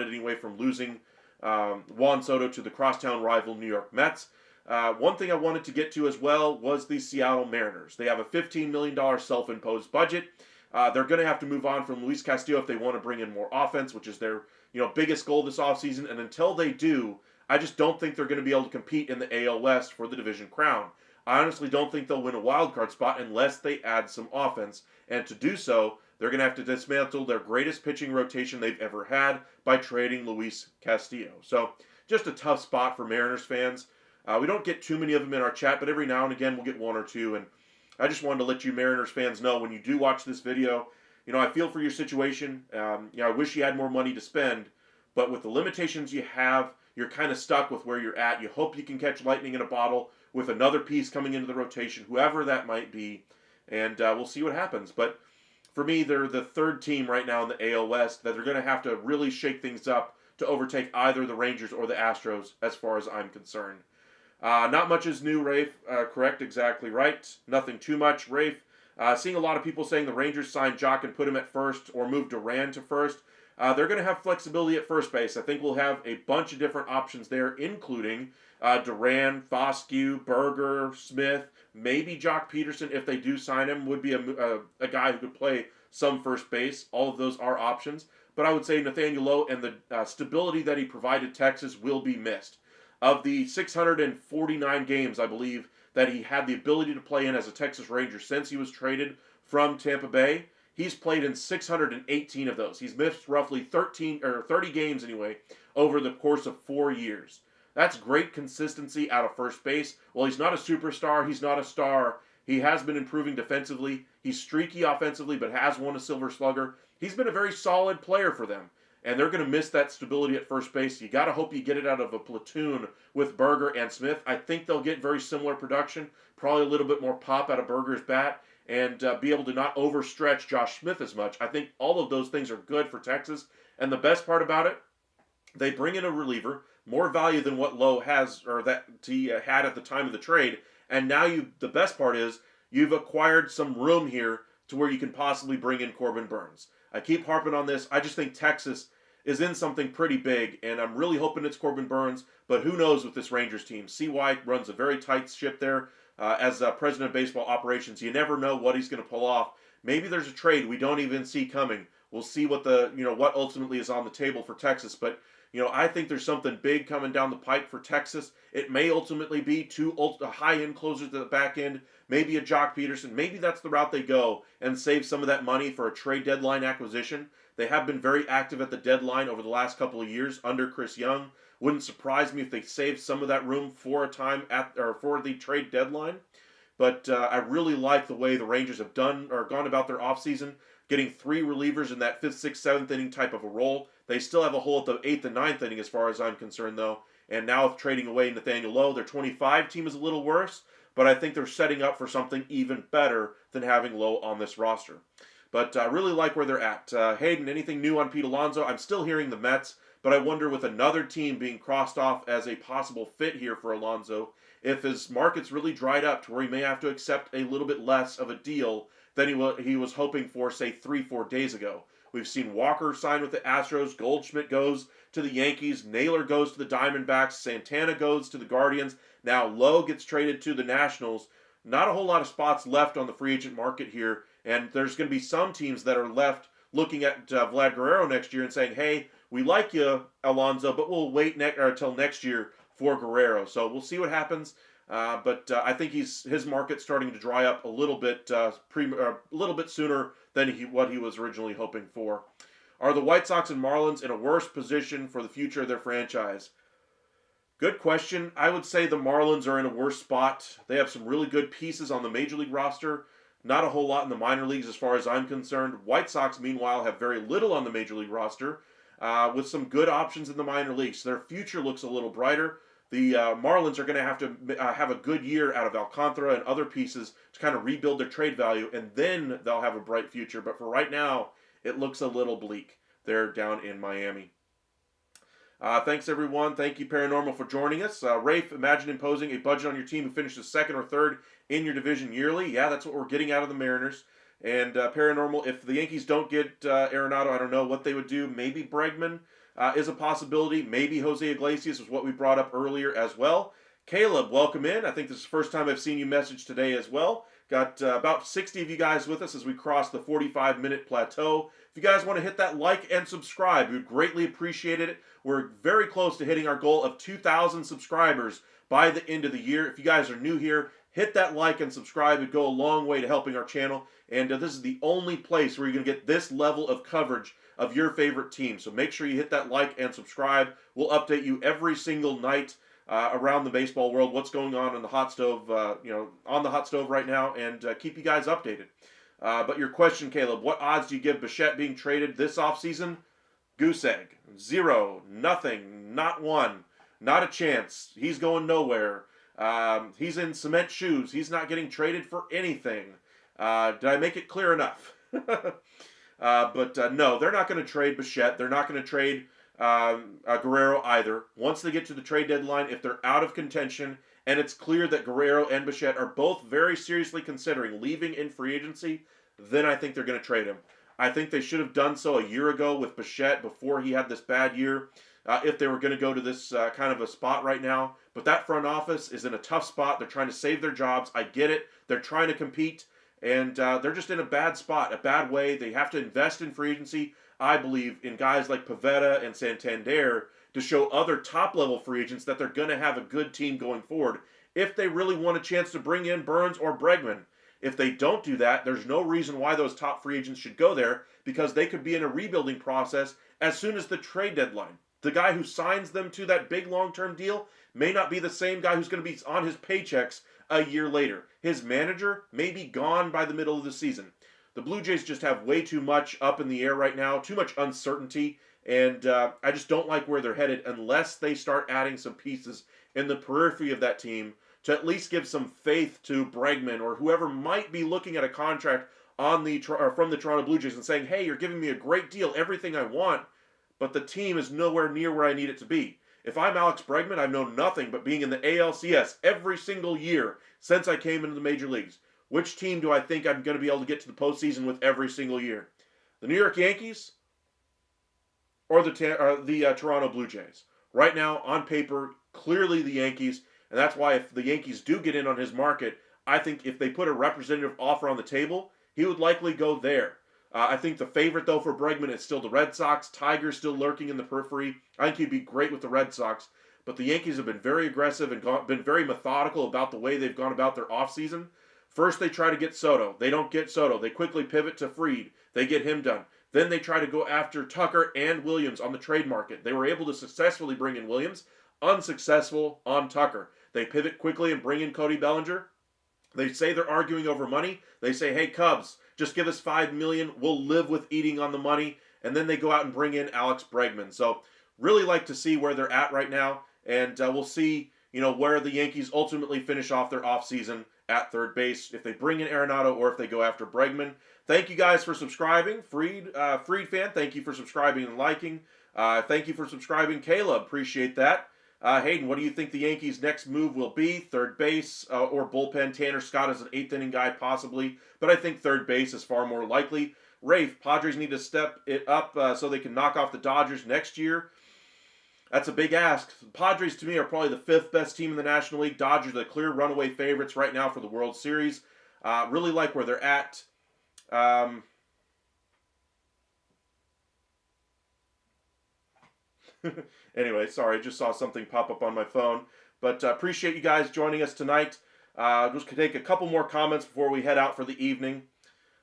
anyway from losing Juan Soto to the crosstown rival New York Mets. One thing I wanted to get to as well was the Seattle Mariners. They have a $15 million self-imposed budget. They're going to have to move on from Luis Castillo if they want to bring in more offense, which is their biggest goal this offseason. And until they do, I just don't think they're going to be able to compete in the AL West for the division crown. I honestly don't think they'll win a wild card spot unless they add some offense. And to do so, they're going to have to dismantle their greatest pitching rotation they've ever had by trading Luis Castillo. So just a tough spot for Mariners fans. We don't get too many of them in our chat, but every now and again we'll get one or two. And I just wanted to let you Mariners fans know, when you do watch this video, I feel for your situation. I wish you had more money to spend, but with the limitations you have, you're kind of stuck with where you're at. You hope you can catch lightning in a bottle with another piece coming into the rotation, whoever that might be, and we'll see what happens. But for me, they're the third team right now in the AL West that they're going to have to really shake things up to overtake either the Rangers or the Astros, as far as I'm concerned. Not much is new, Rafe. Correct, exactly right. Nothing too much, Rafe. Seeing a lot of people saying the Rangers signed Jock and put him at first or moved Duran to first. They're going to have flexibility at first base. I think we'll have a bunch of different options there, including Duran, Foscue, Berger, Smith, maybe Jock Peterson, if they do sign him, would be a guy who could play some first base. All of those are options. But I would say Nathaniel Lowe and the stability that he provided Texas will be missed. Of the 649 games, I believe, that he had the ability to play in as a Texas Ranger since he was traded from Tampa Bay, he's played in 618 of those. He's missed roughly 30 games anyway over the course of 4 years. That's great consistency out of first base. Well, he's not a superstar. He's not a star. He has been improving defensively. He's streaky offensively, but has won a Silver Slugger. He's been a very solid player for them, and they're going to miss that stability at first base. You got to hope you get it out of a platoon with Berger and Smith. I think they'll get very similar production, probably a little bit more pop out of Berger's bat, and be able to not overstretch Josh Smith as much. I think all of those things are good for Texas, and the best part about it, they bring in a reliever, more value than what Lowe has, or that he had at the time of the trade, and now the best part is you've acquired some room here to where you can possibly bring in Corbin Burnes. I keep harping on this. I just think Texas is in something pretty big, and I'm really hoping it's Corbin Burnes, but who knows with this Rangers team. CY runs a very tight ship there. As president of baseball operations, you never know what he's going to pull off. Maybe there's a trade we don't even see coming. We'll see what what ultimately is on the table for Texas, but I think there's something big coming down the pipe for Texas. It may ultimately be two high-end closers at the back end, maybe a Jock Peterson. Maybe that's the route they go and save some of that money for a trade deadline acquisition. They have been very active at the deadline over the last couple of years under Chris Young. Wouldn't surprise me if they saved some of that room for a time for the trade deadline. But I really like the way the Rangers have gone about their offseason, getting 3 relievers in that 5th, 6th, 7th inning type of a role. They still have a hole at the 8th and 9th inning as far as I'm concerned, though. And now with trading away Nathaniel Lowe, their 25 team is a little worse, but I think they're setting up for something even better than having Lowe on this roster. But I really like where they're at. Hayden, anything new on Pete Alonso? I'm still hearing the Mets, but I wonder with another team being crossed off as a possible fit here for Alonso, if his market's really dried up to where he may have to accept a little bit less of a deal than he was hoping for, say, 3-4 days ago. We've seen Walker sign with the Astros, Goldschmidt goes to the Yankees, Naylor goes to the Diamondbacks, Santana goes to the Guardians, now Lowe gets traded to the Nationals. Not a whole lot of spots left on the free agent market here, and there's going to be some teams that are left looking at Vlad Guerrero next year and saying, hey, we like you, Alonso, but we'll wait until next year for Guerrero. So we'll see what happens. But I think his market's starting to dry up a little bit sooner than what he was originally hoping for. Are the White Sox and Marlins in a worse position for the future of their franchise? Good question. I would say the Marlins are in a worse spot. They have some really good pieces on the Major League roster. Not a whole lot in the minor leagues as far as I'm concerned. White Sox, meanwhile, have very little on the Major League roster with some good options in the minor leagues. Their future looks a little brighter. The Marlins are going to have a good year out of Alcantara and other pieces to kind of rebuild their trade value, and then they'll have a bright future. But for right now, it looks a little bleak. They're down in Miami. Thanks, everyone. Thank you, Paranormal, for joining us. Rafe, imagine imposing a budget on your team who finishes 2nd or 3rd in your division yearly. Yeah, that's what we're getting out of the Mariners. And Paranormal, if the Yankees don't get Arenado, I don't know what they would do. Maybe Bregman is a possibility. Maybe Jose Iglesias is what we brought up earlier as well. Caleb, welcome in. I think this is the first time I've seen you message today as well. Got about 60 of you guys with us as we cross the 45-minute plateau. If you guys want to hit that like and subscribe, we'd greatly appreciate it. We're very close to hitting our goal of 2,000 subscribers by the end of the year. If you guys are new here, hit that like and subscribe. It'd go a long way to helping our channel. And this is the only place where you're going to get this level of coverage of your favorite team. So make sure you hit that like and subscribe. We'll update you every single night around the baseball world, what's going on in the hot stove, on the hot stove right now, and keep you guys updated. But your question, Caleb, what odds do you give Bichette being traded this offseason? Goose egg. 0. Nothing. Not one. Not a chance. He's going nowhere. He's in cement shoes. He's not getting traded for anything. Did I make it clear enough? But no, they're not going to trade Bichette. They're not going to trade Guerrero either. Once they get to the trade deadline, if they're out of contention and it's clear that Guerrero and Bichette are both very seriously considering leaving in free agency, then I think they're going to trade him. I think they should have done so a year ago with Bichette before he had this bad year, if they were going to go to this kind of a spot right now. But that front office is in a tough spot. They're trying to save their jobs. I get it. They're trying to compete, and they're just in a bad spot, a bad way. They have to invest in free agency, I believe, in guys like Pivetta and Santander to show other top-level free agents that they're going to have a good team going forward if they really want a chance to bring in Burnes or Bregman. If they don't do that, there's no reason why those top free agents should go there, because they could be in a rebuilding process as soon as the trade deadline. The guy who signs them to that big long-term deal may not be the same guy who's going to be on his paychecks a year later. His manager may be gone by the middle of the season. The Blue Jays just have way too much up in the air right now, too much uncertainty, and I just don't like where they're headed unless they start adding some pieces in the periphery of that team to at least give some faith to Bregman or whoever might be looking at a contract from the Toronto Blue Jays and saying, hey, you're giving me a great deal, everything I want, but the team is nowhere near where I need it to be. If I'm Alex Bregman, I've known nothing but being in the ALCS every single year since I came into the major leagues. Which team do I think I'm going to be able to get to the postseason with every single year? The New York Yankees or the Toronto Blue Jays? Right now, on paper, clearly the Yankees, and that's why if the Yankees do get in on his market, I think if they put a representative offer on the table, he would likely go there. I think the favorite, though, for Bregman is still the Red Sox. Tiger's still lurking in the periphery. I think he'd be great with the Red Sox. But the Yankees have been very aggressive and been very methodical about the way they've gone about their offseason. First, they try to get Soto. They don't get Soto. They quickly pivot to Fried. They get him done. Then they try to go after Tucker and Williams on the trade market. They were able to successfully bring in Williams, unsuccessful on Tucker. They pivot quickly and bring in Cody Bellinger. They say they're arguing over money. They say, hey, Cubs, just give us $5 million. We'll live with eating on the money. And then they go out and bring in Alex Bregman. So really like to see where they're at right now. And we'll see, where the Yankees ultimately finish off their offseason at third base, if they bring in Arenado or if they go after Bregman. Thank you guys for subscribing. Freed fan, thank you for subscribing and liking. Thank you for subscribing. Caleb, appreciate that. Hayden, what do you think the Yankees' next move will be? Third base or bullpen? Tanner Scott is an eighth inning guy, possibly, but I think third base is far more likely. Rafe, Padres need to step it up so they can knock off the Dodgers next year. That's a big ask. Padres, to me, are probably the fifth best team in the National League. Dodgers are the clear runaway favorites right now for the World Series. Really like where they're at. Anyway, sorry, I just saw something pop up on my phone. But appreciate you guys joining us tonight. Just take a couple more comments before we head out for the evening.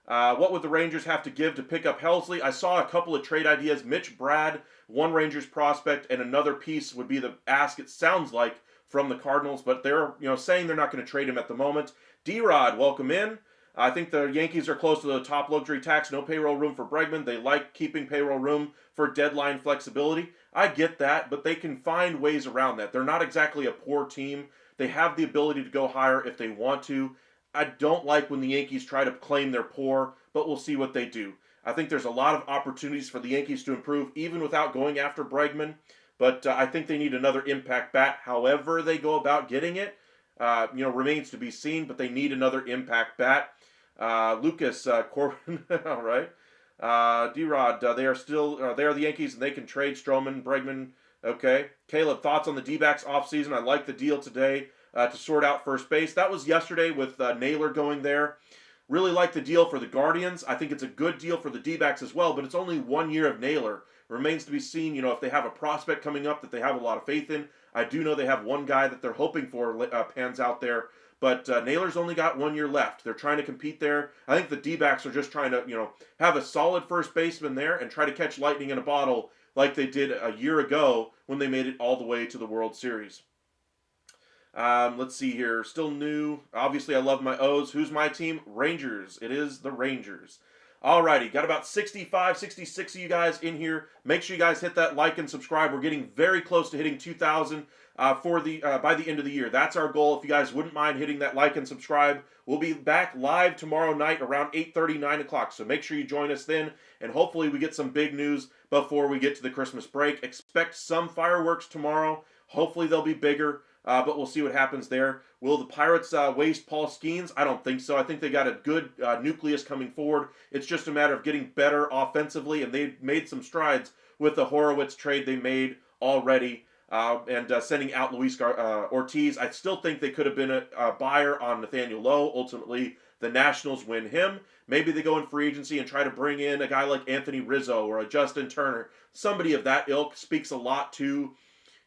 What would the Rangers have to give to pick up Helsley? I saw a couple of trade ideas. Mitch Brad, one Rangers prospect, and another piece would be the ask, it sounds like, from the Cardinals. But they're saying they're not going to trade him at the moment. D-Rod, welcome in. I think the Yankees are close to the top luxury tax. No payroll room for Bregman. They like keeping payroll room for deadline flexibility. I get that, but they can find ways around that. They're not exactly a poor team. They have the ability to go higher if they want to. I don't like when the Yankees try to claim they're poor, but we'll see what they do. I think there's a lot of opportunities for the Yankees to improve, even without going after Bregman. But I think they need another impact bat. However they go about getting it, remains to be seen. But they need another impact bat. Lucas Corbin, all right. D-Rod, they are the Yankees, and they can trade Stroman, Bregman. Okay. Caleb, thoughts on the D-backs offseason? I like the deal today to sort out first base. That was yesterday with Naylor going there. Really like the deal for the Guardians. I think it's a good deal for the D-backs as well, but it's only 1 year of Naylor. Remains to be seen, if they have a prospect coming up that they have a lot of faith in. I do know they have one guy that they're hoping for pans out there. But Naylor's only got 1 year left. They're trying to compete there. I think the D-backs are just trying to, have a solid first baseman there and try to catch lightning in a bottle like they did a year ago when they made it all the way to the World Series. Let's see here. Still new. Obviously, I love my O's. Who's my team? Rangers. It is the Rangers. Alrighty, got about 65, 66 of you guys in here. Make sure you guys hit that like and subscribe. We're getting very close to hitting 2,000 by the end of the year. That's our goal. If you guys wouldn't mind hitting that like and subscribe, we'll be back live tomorrow night around 8:30, 9 o'clock. So make sure you join us then, and hopefully we get some big news before we get to the Christmas break. Expect some fireworks tomorrow. Hopefully they'll be bigger. But we'll see what happens there. Will the Pirates waste Paul Skeens? I don't think so. I think they got a good nucleus coming forward. It's just a matter of getting better offensively, and they've made some strides with the Horowitz trade they made already, and sending out Luis Ortiz. I still think they could have been a buyer on Nathaniel Lowe. Ultimately, the Nationals win him. Maybe they go in free agency and try to bring in a guy like Anthony Rizzo or a Justin Turner. Somebody of that ilk. Speaks a lot to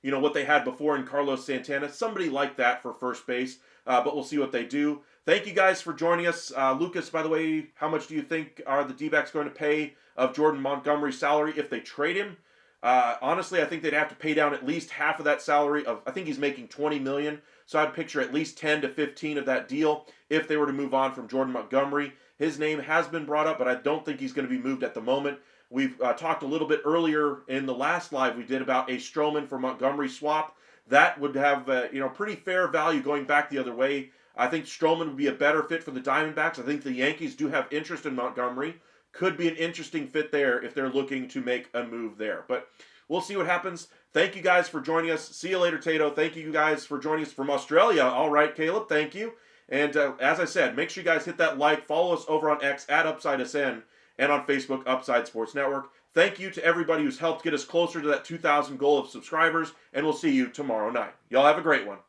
what they had before in Carlos Santana. Somebody like that for first base. But we'll see what they do. Thank you guys for joining us. Lucas, by the way, how much do you think are the D-backs going to pay of Jordan Montgomery's salary if they trade him? Honestly, I think they'd have to pay down at least half of that salary. I think he's making $20 million. So I'd picture at least 10 to 15 of that deal if they were to move on from Jordan Montgomery. His name has been brought up, but I don't think he's going to be moved at the moment. We've talked a little bit earlier in the last live we did about a Stroman for Montgomery swap. That would have pretty fair value going back the other way. I think Stroman would be a better fit for the Diamondbacks. I think the Yankees do have interest in Montgomery. Could be an interesting fit there if they're looking to make a move there. But we'll see what happens. Thank you guys for joining us. See you later, Tato. Thank you guys for joining us from Australia. All right, Caleb, thank you. And as I said, make sure you guys hit that like. Follow us over on X at UpsideSN. And on Facebook, Upside Sports Network. Thank you to everybody who's helped get us closer to that 2,000 goal of subscribers, and we'll see you tomorrow night. Y'all have a great one.